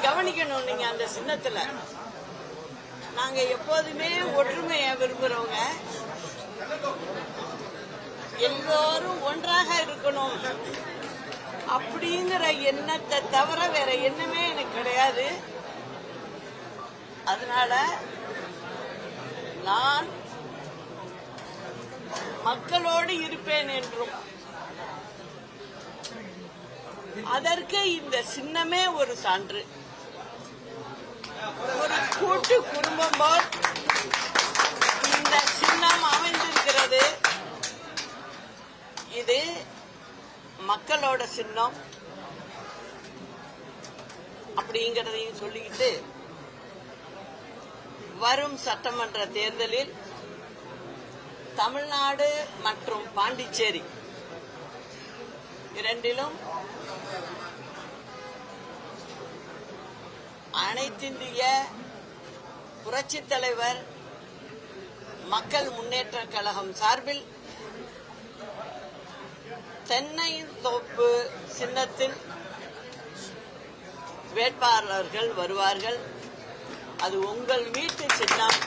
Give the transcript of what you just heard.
கவனிக்கணும். நீங்க அந்த சின்னத்துல நாங்க எப்போதுமே ஒற்றுமையை விரும்புறவங்க, எல்லோரும் ஒன்றாக இருக்கணும் அப்படிங்கிற எண்ணத்தை தவிர வேற எண்ணமே எனக்கு கிடையாது. அதனால நான் மக்களோடு இருப்பேன் என்றும், அதற்கு இந்த சின்னமே ஒரு சான்று. ஒரு கூட்டு குடும்பம் போல் இந்த சின்னம் அமைந்திருக்கிறது. இது மக்களோட சின்னம் அப்படிங்கறதையும் சொல்லிக்கிட்டு, வரும் சட்டமன்ற தேர்தலில் தமிழ்நாடு மற்றும் பாண்டிச்சேரி இரண்டிலும் அனைத்திந்திய புரட்சித் தலைவர் மக்கள் முன்னேற்ற கழகம் சார்பில் தென்னை தோப்பு சின்னத்தில் வேட்பாளர்கள் வருவார்கள். அது உங்கள் வீட்டு சின்னம்.